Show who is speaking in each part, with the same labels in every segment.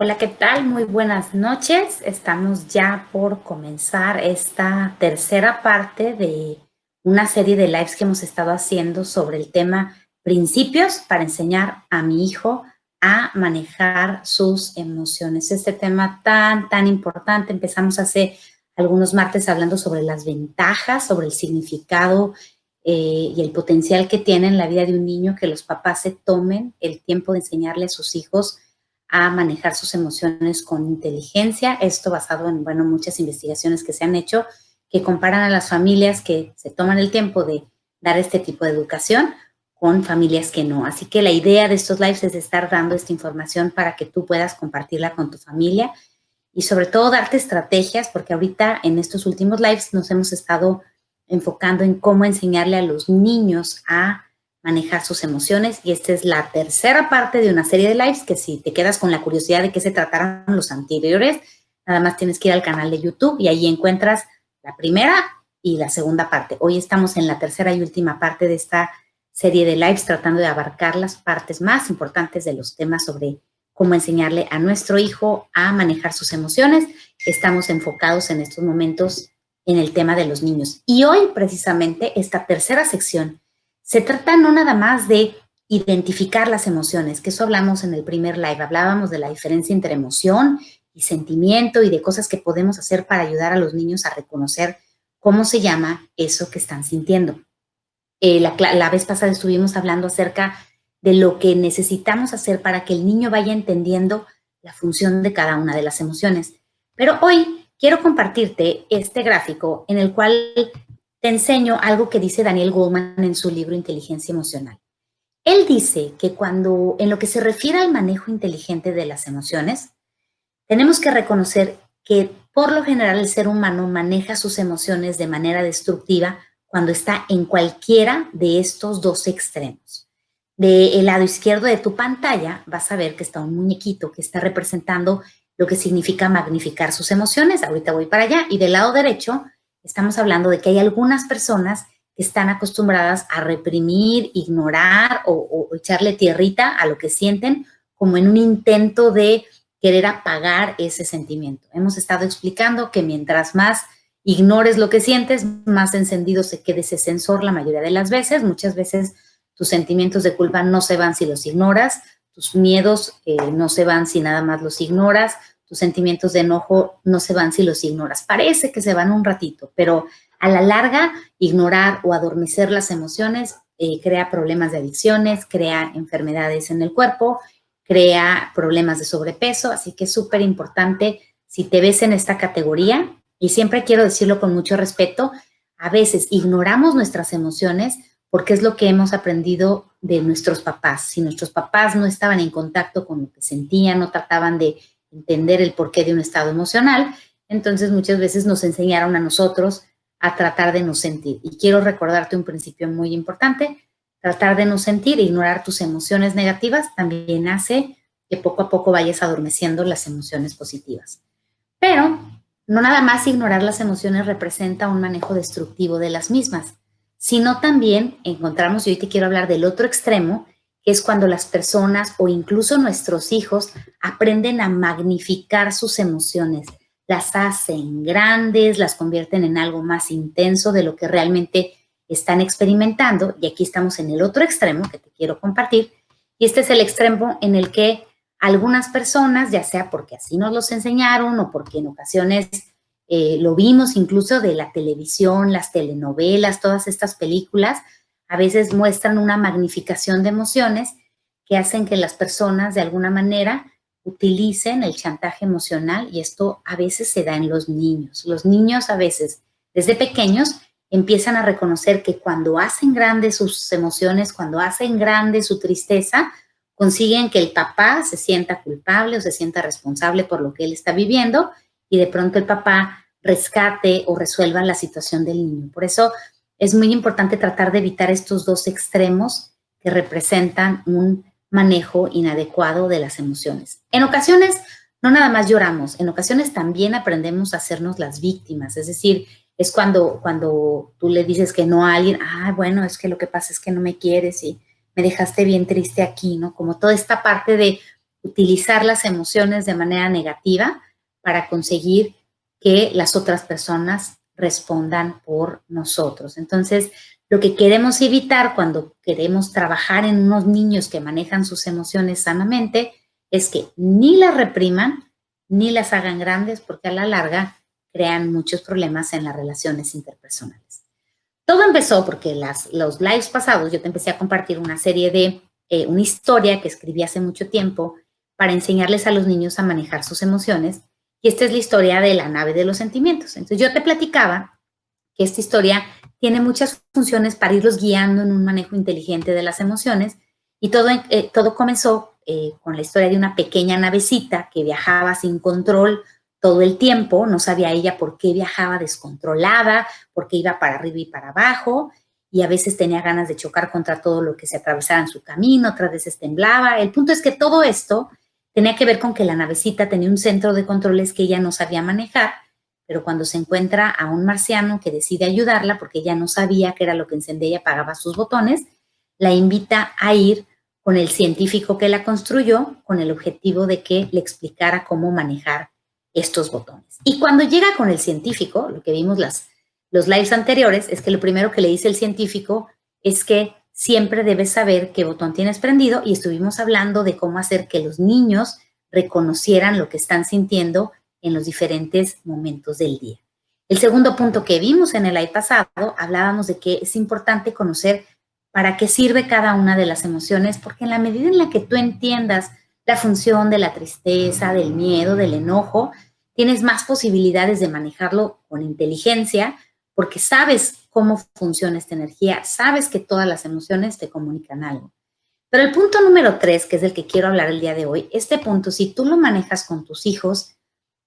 Speaker 1: Hola, ¿qué tal? Muy buenas noches. Estamos ya por comenzar esta tercera parte de una serie de lives que hemos estado haciendo sobre el tema principios para enseñar a mi hijo a manejar sus emociones. Este tema tan importante. Empezamos hace algunos martes hablando sobre las ventajas, sobre el significado y el potencial que tiene en la vida de un niño que los papás se tomen el tiempo de enseñarle a sus hijos a manejar sus emociones con inteligencia. Esto basado en, bueno, muchas investigaciones que se han hecho que comparan a las familias que se toman el tiempo de dar este tipo de educación con familias que no. Así que la idea de estos lives es estar dando esta información para que tú puedas compartirla con tu familia y sobre todo darte estrategias, porque ahorita en estos últimos lives nos hemos estado enfocando en cómo enseñarle a los niños a manejar sus emociones y esta es la tercera parte de una serie de lives que si te quedas con la curiosidad de qué se trataron los anteriores, nada más tienes que ir al canal de YouTube y ahí encuentras la primera y la segunda parte. Hoy estamos en la tercera y última parte de esta serie de lives tratando de abarcar las partes más importantes de los temas sobre cómo enseñarle a nuestro hijo a manejar sus emociones. Estamos enfocados en estos momentos en el tema de los niños. Y hoy, precisamente, esta tercera sección se trata no nada más de identificar las emociones, que eso hablamos en el primer live, hablábamos de la diferencia entre emoción y sentimiento y de cosas que podemos hacer para ayudar a los niños a reconocer cómo se llama eso que están sintiendo. La vez pasada estuvimos hablando acerca de lo que necesitamos hacer para que el niño vaya entendiendo la función de cada una de las emociones. Pero hoy quiero compartirte este gráfico en el cual te enseño algo que dice Daniel Goleman en su libro Inteligencia Emocional. Él dice que cuando, en lo que se refiere al manejo inteligente de las emociones, tenemos que reconocer que por lo general el ser humano maneja sus emociones de manera destructiva cuando está en cualquiera de estos dos extremos. Del lado izquierdo de tu pantalla vas a ver que está un muñequito que está representando lo que significa magnificar sus emociones. Ahorita voy para allá. Y del lado derecho estamos hablando de que hay algunas personas que están acostumbradas a reprimir, ignorar o echarle tierrita a lo que sienten como en un intento de querer apagar ese sentimiento. Hemos estado explicando que mientras más ignores lo que sientes, más encendido se quede ese sensor la mayoría de las veces. Muchas veces tus sentimientos de culpa no se van si los ignoras, tus miedos no se van si nada más los ignoras, tus sentimientos de enojo no se van si los ignoras. Parece que se van un ratito, pero a la larga, ignorar o adormecer las emociones crea problemas de adicciones, crea enfermedades en el cuerpo, crea problemas de sobrepeso, así que es súper importante si te ves en esta categoría, y siempre quiero decirlo con mucho respeto, a veces ignoramos nuestras emociones porque es lo que hemos aprendido de nuestros papás. Si nuestros papás no estaban en contacto con lo que sentían, no trataban de entender el porqué de un estado emocional, entonces muchas veces nos enseñaron a nosotros a tratar de no sentir. Y quiero recordarte un principio muy importante, tratar de no sentir e ignorar tus emociones negativas también hace que poco a poco vayas adormeciendo las emociones positivas. Pero no nada más ignorar las emociones representa un manejo destructivo de las mismas, sino también encontramos, y hoy te quiero hablar del otro extremo, que es cuando las personas o incluso nuestros hijos aprenden a magnificar sus emociones, las hacen grandes, las convierten en algo más intenso de lo que realmente están experimentando. Y aquí estamos en el otro extremo que te quiero compartir. Y este es el extremo en el que algunas personas, ya sea porque así nos los enseñaron o porque en ocasiones lo vimos incluso de la televisión, las telenovelas, todas estas películas, a veces muestran una magnificación de emociones que hacen que las personas de alguna manera utilicen el chantaje emocional y esto a veces se da en los niños. Los niños a veces, desde pequeños, empiezan a reconocer que cuando hacen grandes sus emociones, cuando hacen grande su tristeza, consiguen que el papá se sienta culpable o se sienta responsable por lo que él está viviendo y de pronto el papá rescate o resuelva la situación del niño. Por eso es muy importante tratar de evitar estos dos extremos que representan un manejo inadecuado de las emociones. En ocasiones no nada más lloramos, en ocasiones también aprendemos a hacernos las víctimas, es decir, es cuando tú le dices que no a alguien, bueno, es que lo que pasa es que no me quieres y me dejaste bien triste aquí, ¿no? Como toda esta parte de utilizar las emociones de manera negativa para conseguir que las otras personas respondan por nosotros. Entonces, lo que queremos evitar cuando queremos trabajar en unos niños que manejan sus emociones sanamente es que ni las repriman ni las hagan grandes, porque a la larga crean muchos problemas en las relaciones interpersonales. Todo empezó porque los lives pasados yo te empecé a compartir una serie de, una historia que escribí hace mucho tiempo para enseñarles a los niños a manejar sus emociones. Y esta es la historia de la nave de los sentimientos. Entonces yo te platicaba que esta historia tiene muchas funciones para irlos guiando en un manejo inteligente de las emociones. Y todo comenzó con la historia de una pequeña navecita que viajaba sin control todo el tiempo. No sabía ella por qué viajaba descontrolada, por qué iba para arriba y para abajo, y a veces tenía ganas de chocar contra todo lo que se atravesara en su camino, otras veces temblaba. El punto es que todo esto tenía que ver con que la navecita tenía un centro de controles que ella no sabía manejar, pero cuando se encuentra a un marciano que decide ayudarla, porque ella no sabía qué era lo que encendía y apagaba sus botones, la invita a ir con el científico que la construyó con el objetivo de que le explicara cómo manejar estos botones. Y cuando llega con el científico, lo que vimos los lives anteriores, es que lo primero que le dice el científico es que siempre debes saber qué botón tienes prendido, y estuvimos hablando de cómo hacer que los niños reconocieran lo que están sintiendo en los diferentes momentos del día. El segundo punto que vimos en el live pasado, hablábamos de que es importante conocer para qué sirve cada una de las emociones, porque en la medida en la que tú entiendas la función de la tristeza, del miedo, del enojo, tienes más posibilidades de manejarlo con inteligencia, porque sabes cómo funciona esta energía, sabes que todas las emociones te comunican algo. Pero el punto número 3, que es el que quiero hablar el día de hoy, este punto, si tú lo manejas con tus hijos,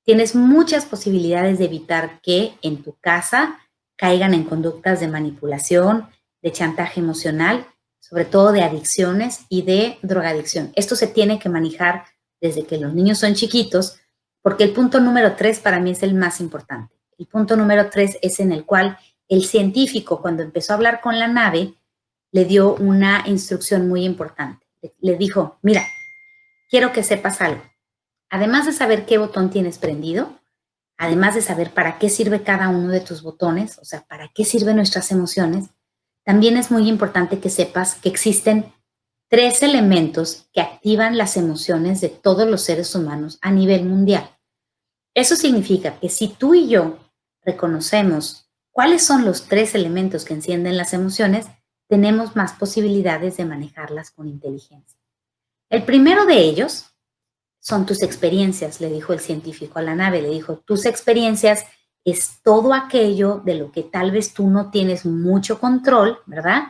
Speaker 1: tienes muchas posibilidades de evitar que en tu casa caigan en conductas de manipulación, de chantaje emocional, sobre todo de adicciones y de drogadicción. Esto se tiene que manejar desde que los niños son chiquitos, porque el punto número 3 para mí es el más importante. El punto número 3 es en el cual el científico, cuando empezó a hablar con la nave, le dio una instrucción muy importante. Le dijo, mira, quiero que sepas algo. Además de saber qué botón tienes prendido, además de saber para qué sirve cada uno de tus botones, o sea, para qué sirven nuestras emociones, también es muy importante que sepas que existen 3 elementos que activan las emociones de todos los seres humanos a nivel mundial. Eso significa que si tú y yo reconocemos cuáles son los 3 elementos que encienden las emociones, tenemos más posibilidades de manejarlas con inteligencia. El primero de ellos son tus experiencias, le dijo el científico a la nave, le dijo, tus experiencias es todo aquello de lo que tal vez tú no tienes mucho control, ¿verdad?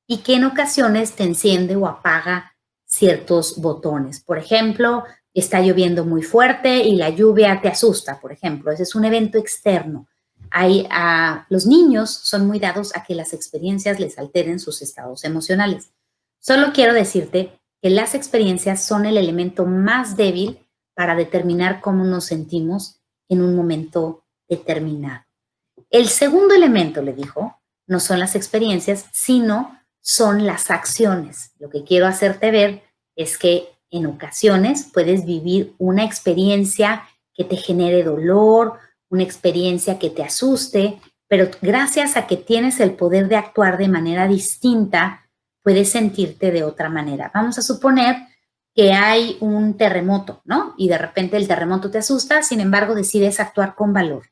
Speaker 1: Y que en ocasiones te enciende o apaga ciertos botones. Por ejemplo, está lloviendo muy fuerte y la lluvia te asusta, por ejemplo. Ese es un evento externo. Los niños son muy dados a que las experiencias les alteren sus estados emocionales. Solo quiero decirte que las experiencias son el elemento más débil para determinar cómo nos sentimos en un momento determinado. El segundo elemento, le dijo, no son las experiencias, sino son las acciones. Lo que quiero hacerte ver es que en ocasiones puedes vivir una experiencia que te genere dolor, una experiencia que te asuste, pero gracias a que tienes el poder de actuar de manera distinta, puedes sentirte de otra manera. Vamos a suponer que hay un terremoto, ¿no? Y de repente el terremoto te asusta, sin embargo decides actuar con valor.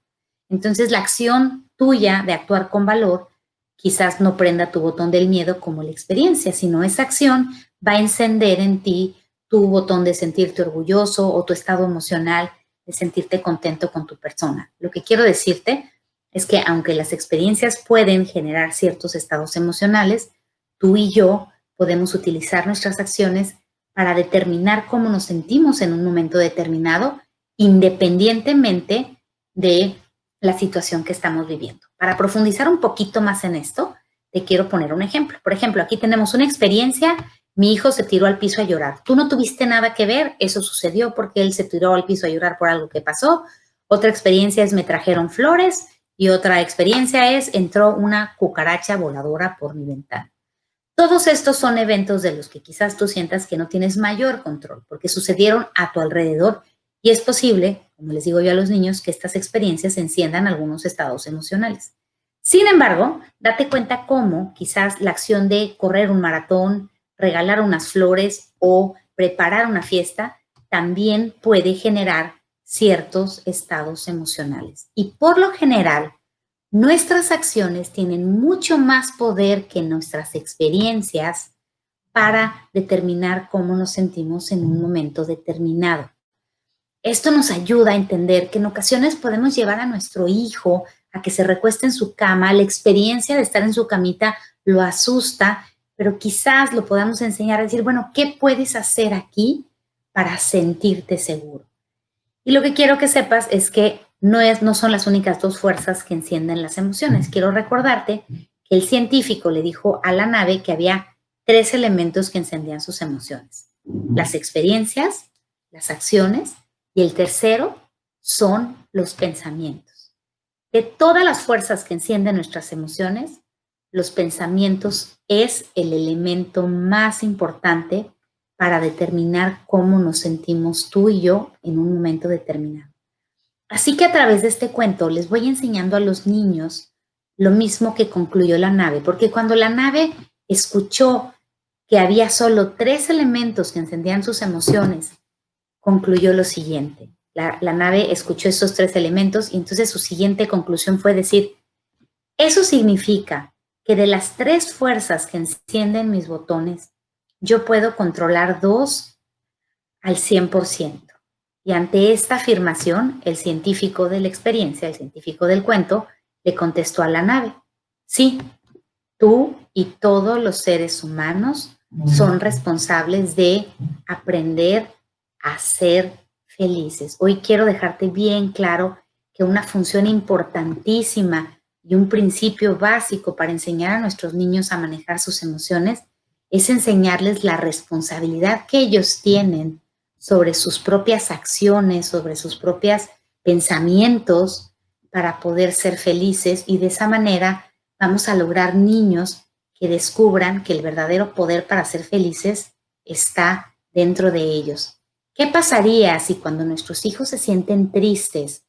Speaker 1: Entonces la acción tuya de actuar con valor quizás no prenda tu botón del miedo como la experiencia, sino esa acción va a encender en ti tu botón de sentirte orgulloso o tu estado emocional de sentirte contento con tu persona. Lo que quiero decirte es que aunque las experiencias pueden generar ciertos estados emocionales, tú y yo podemos utilizar nuestras acciones para determinar cómo nos sentimos en un momento determinado, independientemente de la situación que estamos viviendo. Para profundizar un poquito más en esto, te quiero poner un ejemplo. Por ejemplo, aquí tenemos una experiencia, mi hijo se tiró al piso a llorar. Tú no tuviste nada que ver, eso sucedió porque él se tiró al piso a llorar por algo que pasó. Otra experiencia es me trajeron flores y otra experiencia es entró una cucaracha voladora por mi ventana. Todos estos son eventos de los que quizás tú sientas que no tienes mayor control, porque sucedieron a tu alrededor y es posible, como les digo yo a los niños, que estas experiencias enciendan algunos estados emocionales. Sin embargo, date cuenta cómo quizás la acción de correr un maratón, regalar unas flores o preparar una fiesta también puede generar ciertos estados emocionales. Y por lo general, nuestras acciones tienen mucho más poder que nuestras experiencias para determinar cómo nos sentimos en un momento determinado. Esto nos ayuda a entender que en ocasiones podemos llevar a nuestro hijo a que se recueste en su cama, la experiencia de estar en su camita lo asusta, pero quizás lo podamos enseñar a decir, bueno, ¿qué puedes hacer aquí para sentirte seguro? Y lo que quiero que sepas es que no son las únicas dos fuerzas que encienden las emociones. Quiero recordarte que el científico le dijo a la nave que había tres elementos que encendían sus emociones: las experiencias, las acciones y el tercero son los pensamientos. De todas las fuerzas que encienden nuestras emociones, los pensamientos es el elemento más importante para determinar cómo nos sentimos tú y yo en un momento determinado. Así que a través de este cuento les voy enseñando a los niños lo mismo que concluyó la nave, porque cuando la nave escuchó que había solo tres elementos que encendían sus emociones, concluyó lo siguiente. La nave escuchó estos tres elementos y entonces su siguiente conclusión fue decir, eso significa que de las tres fuerzas que encienden mis botones, yo puedo controlar dos al 100%. Y ante esta afirmación, el científico de la experiencia, el científico del cuento, le contestó a la nave, sí, tú y todos los seres humanos son responsables de aprender a ser felices. Hoy quiero dejarte bien claro que una función importantísima y un principio básico para enseñar a nuestros niños a manejar sus emociones es enseñarles la responsabilidad que ellos tienen sobre sus propias acciones, sobre sus propios pensamientos para poder ser felices y de esa manera vamos a lograr niños que descubran que el verdadero poder para ser felices está dentro de ellos. ¿Qué pasaría si cuando nuestros hijos se sienten tristes,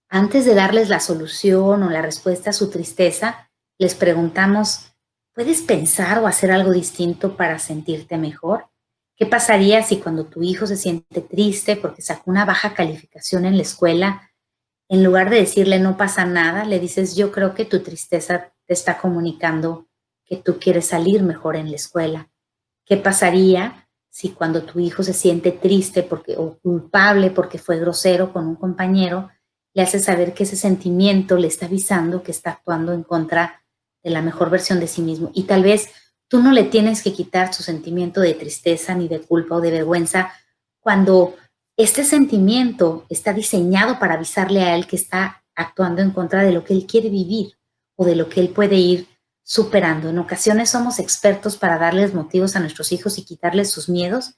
Speaker 1: antes de darles la solución o la respuesta a su tristeza, les preguntamos, ¿puedes pensar o hacer algo distinto para sentirte mejor? ¿Qué pasaría si cuando tu hijo se siente triste porque sacó una baja calificación en la escuela, en lugar de decirle no pasa nada, le dices yo creo que tu tristeza te está comunicando que tú quieres salir mejor en la escuela? ¿Qué pasaría si cuando tu hijo se siente triste porque, o culpable porque fue grosero con un compañero, le haces saber que ese sentimiento le está avisando que está actuando en contra de la mejor versión de sí mismo? Y tal vez tú no le tienes que quitar su sentimiento de tristeza, ni de culpa o de vergüenza, cuando este sentimiento está diseñado para avisarle a él que está actuando en contra de lo que él quiere vivir o de lo que él puede ir superando. En ocasiones somos expertos para darles motivos a nuestros hijos y quitarles sus miedos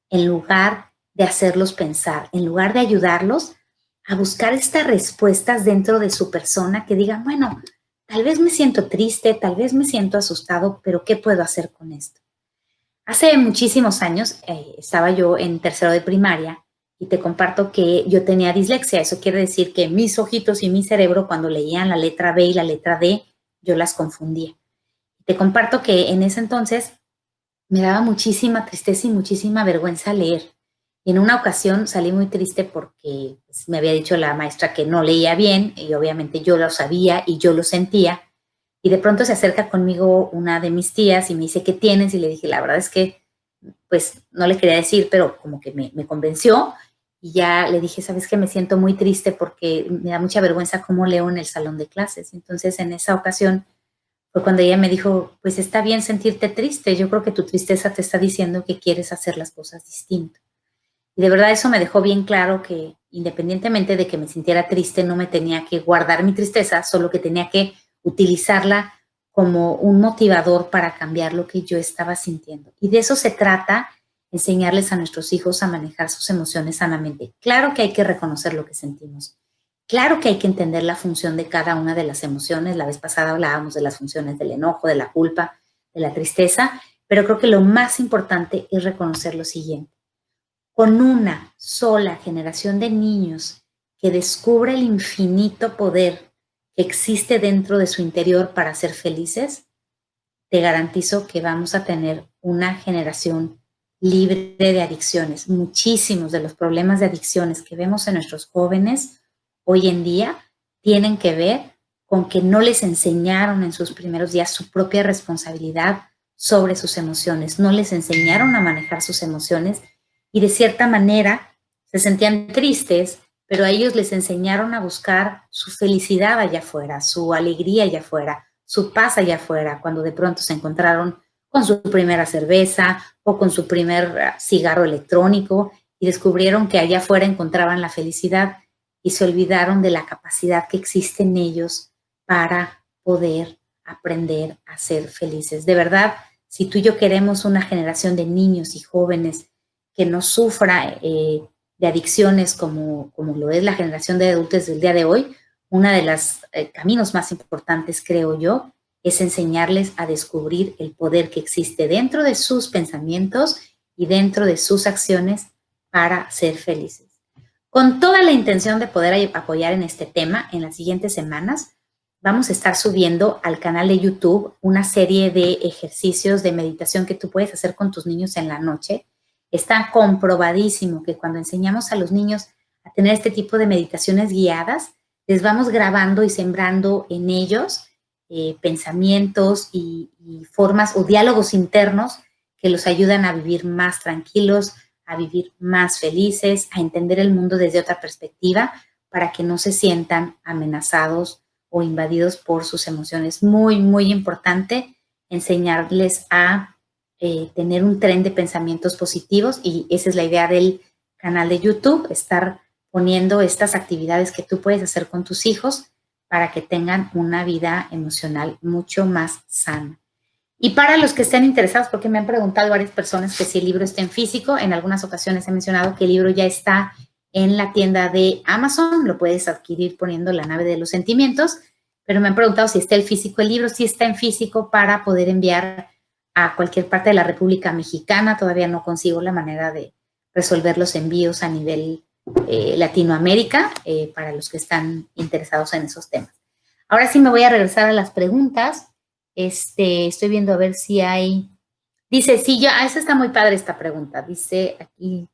Speaker 1: en lugar de hacerlos pensar, en lugar de ayudarlos a buscar estas respuestas dentro de su persona que digan, bueno, tal vez me siento triste, tal vez me siento asustado, pero ¿qué puedo hacer con esto? Hace muchísimos años estaba yo en tercero de primaria y te comparto que yo tenía dislexia. Eso quiere decir que mis ojitos y mi cerebro cuando leían la letra B y la letra D, yo las confundía. Te comparto que en ese entonces me daba muchísima tristeza y muchísima vergüenza leer. Y en una ocasión salí muy triste porque pues, me había dicho la maestra que no leía bien y obviamente yo lo sabía y yo lo sentía. Y de pronto se acerca conmigo una de mis tías y me dice, ¿qué tienes? Y le dije, la verdad es que pues no le quería decir, pero como que me convenció. Y ya le dije, ¿sabes qué? Me siento muy triste porque me da mucha vergüenza cómo leo en el salón de clases. Entonces en esa ocasión fue cuando ella me dijo, pues está bien sentirte triste, yo creo que tu tristeza te está diciendo que quieres hacer las cosas distinto. Y de verdad eso me dejó bien claro que independientemente de que me sintiera triste, no me tenía que guardar mi tristeza, solo que tenía que utilizarla como un motivador para cambiar lo que yo estaba sintiendo. Y de eso se trata, enseñarles a nuestros hijos a manejar sus emociones sanamente. Claro que hay que reconocer lo que sentimos. Claro que hay que entender la función de cada una de las emociones. La vez pasada hablábamos de las funciones del enojo, de la culpa, de la tristeza, pero creo que lo más importante es reconocer lo siguiente. Con una sola generación de niños que descubre el infinito poder que existe dentro de su interior para ser felices, te garantizo que vamos a tener una generación libre de adicciones. Muchísimos de los problemas de adicciones que vemos en nuestros jóvenes hoy en día tienen que ver con que no les enseñaron en sus primeros días su propia responsabilidad sobre sus emociones, no les enseñaron a manejar sus emociones y de cierta manera se sentían tristes, pero a ellos les enseñaron a buscar su felicidad allá afuera, su alegría allá afuera, su paz allá afuera, cuando de pronto se encontraron con su primera cerveza o con su primer cigarro electrónico y descubrieron que allá afuera encontraban la felicidad y se olvidaron de la capacidad que existe en ellos para poder aprender a ser felices. De verdad, si tú y yo queremos una generación de niños y jóvenes que no sufra de adicciones como lo es la generación de adultos del día de hoy, uno de los caminos más importantes, creo yo, es enseñarles a descubrir el poder que existe dentro de sus pensamientos y dentro de sus acciones para ser felices. Con toda la intención de poder apoyar en este tema, en las siguientes semanas vamos a estar subiendo al canal de YouTube una serie de ejercicios de meditación que tú puedes hacer con tus niños en la noche. Está comprobadísimo que cuando enseñamos a los niños a tener este tipo de meditaciones guiadas, les vamos grabando y sembrando en ellos pensamientos y formas o diálogos internos que los ayudan a vivir más tranquilos, a vivir más felices, a entender el mundo desde otra perspectiva para que no se sientan amenazados o invadidos por sus emociones. Muy, muy importante enseñarles a tener un tren de pensamientos positivos y esa es la idea del canal de YouTube, estar poniendo estas actividades que tú puedes hacer con tus hijos para que tengan una vida emocional mucho más sana. Y para los que estén interesados, porque me han preguntado varias personas que si el libro está en físico, en algunas ocasiones he mencionado que el libro ya está en la tienda de Amazon, lo puedes adquirir poniendo La nave de los sentimientos, pero me han preguntado si está el físico. El libro sí está en físico para poder enviar a cualquier parte de la República Mexicana. Todavía no consigo la manera de resolver los envíos a nivel Latinoamérica para los que están interesados en esos temas. Ahora sí me voy a regresar a las preguntas. Estoy viendo a ver si hay. Dice, sí, esa está muy padre esta pregunta. Dice aquí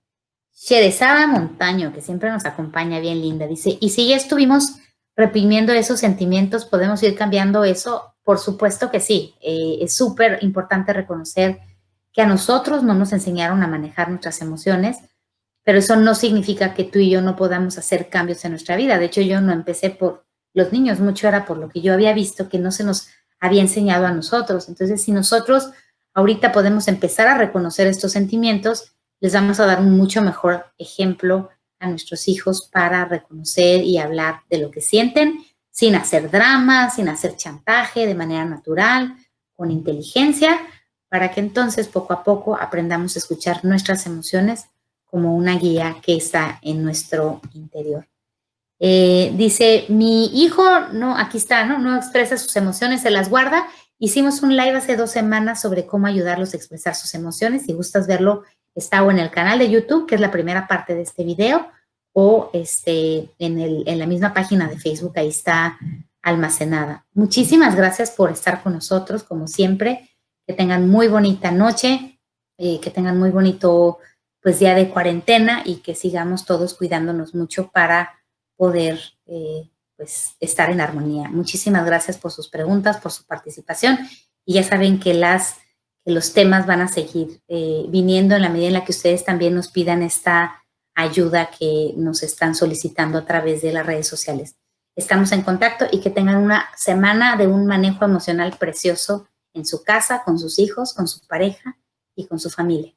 Speaker 1: Sherezada Montaño, que siempre nos acompaña, bien linda. Dice, ¿y si ya estuvimos reprimiendo esos sentimientos, podemos ir cambiando eso? Por supuesto que sí. Es súper importante reconocer que a nosotros no nos enseñaron a manejar nuestras emociones, pero eso no significa que tú y yo no podamos hacer cambios en nuestra vida. De hecho, yo no empecé por los niños, mucho era por lo que yo había visto que no se nos había enseñado a nosotros. Entonces, si nosotros ahorita podemos empezar a reconocer estos sentimientos, les vamos a dar un mucho mejor ejemplo a nuestros hijos para reconocer y hablar de lo que sienten sin hacer drama, sin hacer chantaje, de manera natural, con inteligencia, para que entonces poco a poco aprendamos a escuchar nuestras emociones como una guía que está en nuestro interior. Dice, mi hijo, no, aquí está, no expresa sus emociones, se las guarda. Hicimos un live hace 2 semanas sobre cómo ayudarlos a expresar sus emociones. Si gustas verlo, está o en el canal de YouTube, que es la primera parte de este video, o en la misma página de Facebook, ahí está almacenada. Muchísimas gracias por estar con nosotros, como siempre. Que tengan muy bonita noche, que tengan muy bonito pues día de cuarentena y que sigamos todos cuidándonos mucho para poder pues estar en armonía. Muchísimas gracias por sus preguntas, por su participación y ya saben que los temas van a seguir viniendo en la medida en la que ustedes también nos pidan esta ayuda que nos están solicitando a través de las redes sociales. Estamos en contacto y que tengan una semana de un manejo emocional precioso en su casa, con sus hijos, con su pareja y con su familia.